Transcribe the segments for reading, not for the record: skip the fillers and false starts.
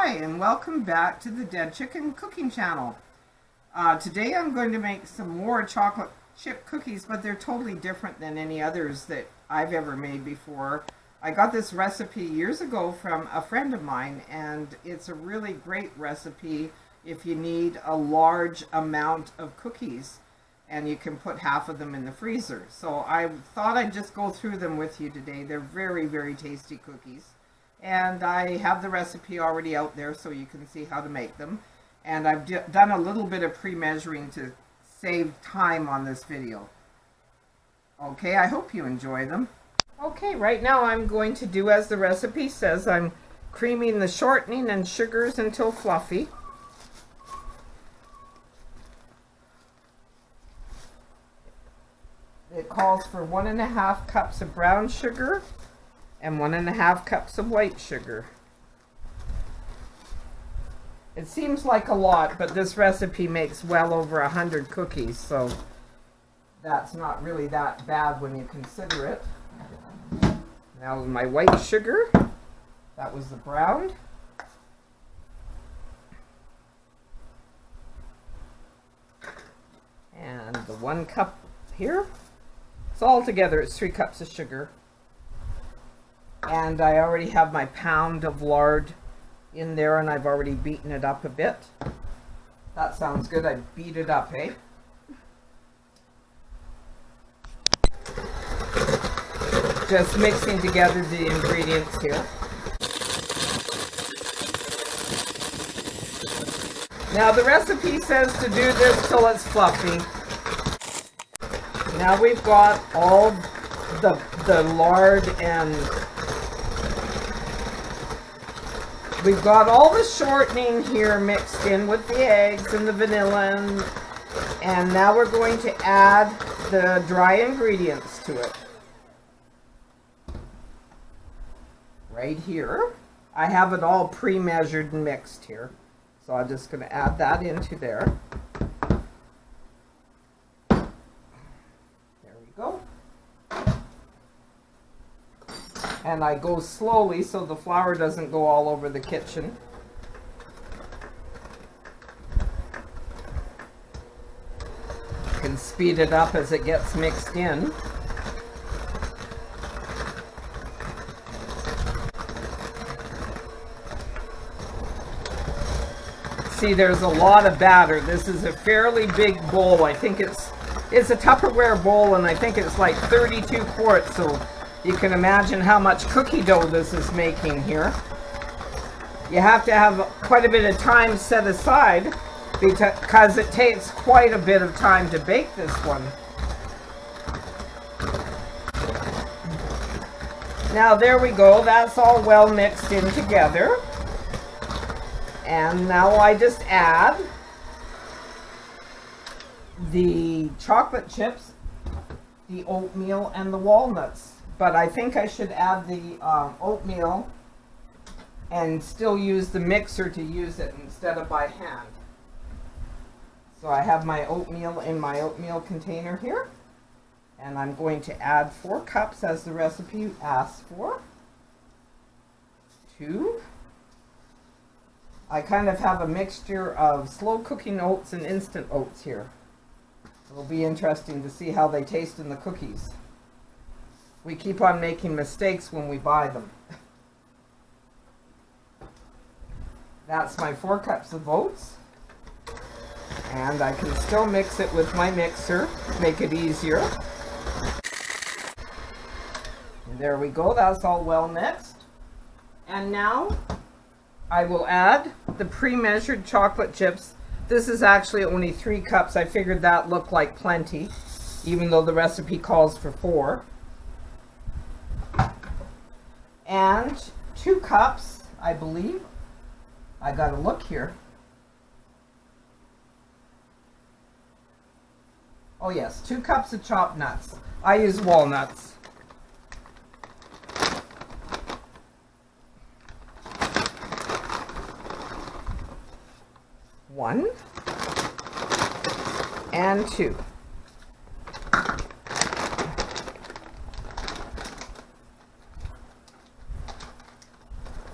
Hi, and welcome back to the Dead Chicken Cooking Channel. Today I'm going to make some more chocolate chip cookies, but they're totally different than any others that I've ever made before. I got this recipe years ago from a friend of mine, and it's a really great recipe if you need a large amount of cookies, and you can put half of them in the freezer. So I thought I'd just go through them with you today. They're very, very tasty cookies. And I have the recipe already out there so you can see how to make them. And I've done a little bit of pre-measuring to save time on this video. Okay, I hope you enjoy them. Okay, right now I'm going to do as the recipe says. I'm creaming the shortening and sugars until fluffy. It calls for 1.5 cups of brown sugar and 1.5 cups of white sugar. It seems like a lot, but this recipe makes well over 100 cookies, so that's not really that bad when you consider it. Now my white sugar, that was the brown. And the 1 cup here. So altogether it's 3 cups of sugar. And I already have my pound of lard in there, and I've already beaten it up a bit. That sounds good. I beat it up, eh? Just mixing together the ingredients here. Now the recipe says to do this till it's fluffy. Now we've got all the lard, and we've got all the shortening here mixed in with the eggs and the vanilla, and now we're going to add the dry ingredients to it. Right here. I have it all pre-measured and mixed here. So I'm just going to add that into there. There we go. And I go slowly so the flour doesn't go all over the kitchen. You can speed it up as it gets mixed in. See, there's a lot of batter. This is a fairly big bowl. I think it's a Tupperware bowl, and I think it's like 32 quarts, so you can imagine how much cookie dough this is making here. You have to have quite a bit of time set aside because it takes quite a bit of time to bake this one. Now there we go. That's all well mixed in together. And now I just add the chocolate chips, the oatmeal, and the walnuts. But I think I should add the oatmeal and still use the mixer to use it instead of by hand. So I have my oatmeal in my oatmeal container here. And I'm going to add 4 cups as the recipe asks for. 2. I kind of have a mixture of slow cooking oats and instant oats here. It'll be interesting to see how they taste in the cookies. We keep on making mistakes when we buy them. That's my 4 cups of oats. And I can still mix it with my mixer to make it easier. And there we go, that's all well mixed. And now I will add the pre-measured chocolate chips. This is actually only 3 cups. I figured that looked like plenty, even though the recipe calls for 4. And 2 cups, I believe. I gotta look here. Oh yes, 2 cups of chopped nuts. I use walnuts. 1 and 2.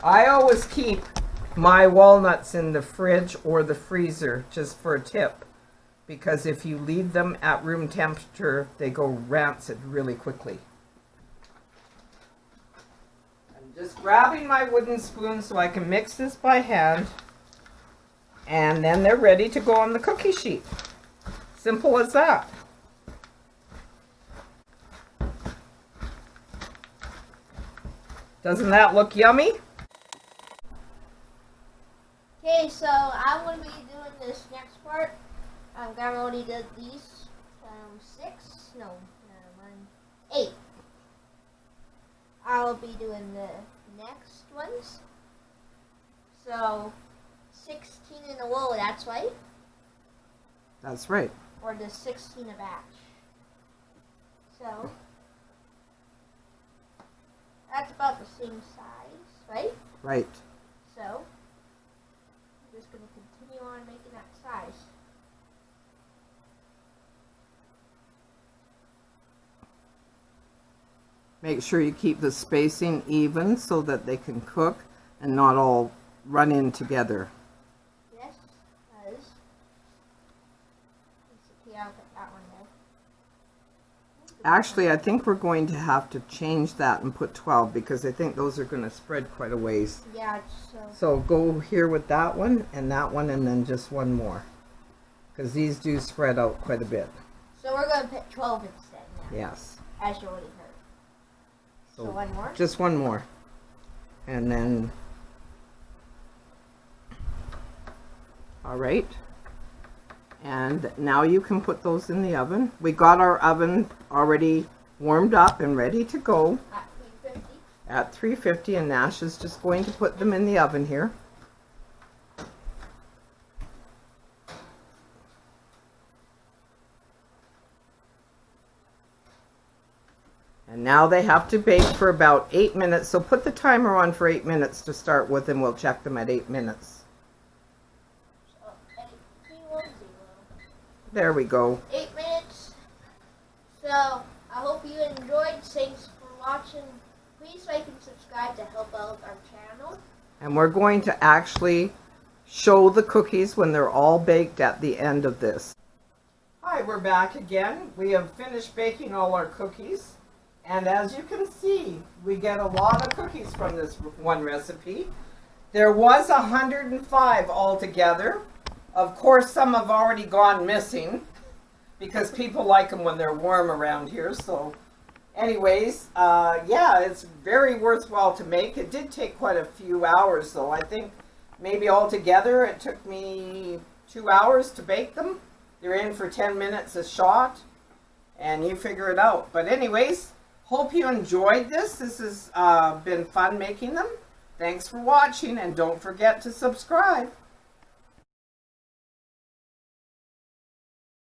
I always keep my walnuts in the fridge or the freezer, just for a tip. Because if you leave them at room temperature, they go rancid really quickly. I'm just grabbing my wooden spoon so I can mix this by hand. And then they're ready to go on the cookie sheet. Simple as that. Doesn't that look yummy? Okay, so I'm going to be doing this next part. Grandma already did these 8. I'll be doing the next ones. So 16 in a row, that's right? That's right. Or the 16 a batch. So that's about the same size, right? Right. So I'm just going to continue on making that size. Make sure you keep the spacing even so that they can cook and not all run in together. Yes, because okay, I'll get that one there. Actually, I think we're going to have to change that and put 12 because I think those are going to spread quite a ways. Yeah, So go here with that one and then just one more. Because these do spread out quite a bit. So we're going to put 12 instead now. Yes. As you already heard. So one more? Just one more. And then, all right. And now you can put those in the oven. We got our oven already warmed up and ready to go At 350. at 350, and Nash is just going to put them in the oven here. And now they have to bake for about 8 minutes. So put the timer on for 8 minutes to start with, and we'll check them at 8 minutes. So 8, There we go. 8 minutes. So I hope you enjoyed. Thanks for watching. Please like and subscribe to help out our channel. And we're going to actually show the cookies when they're all baked at the end of this. Hi, we're back again. We have finished baking all our cookies. And as you can see, we get a lot of cookies from this one recipe. There was 105 altogether. Of course, some have already gone missing because people like them when they're warm around here. So anyways, yeah, it's very worthwhile to make. It did take quite a few hours though. I think maybe altogether it took me 2 hours to bake them. They're in for 10 minutes a shot, and you figure it out. But anyways, hope you enjoyed this. This has been fun making them. Thanks for watching, and don't forget to subscribe.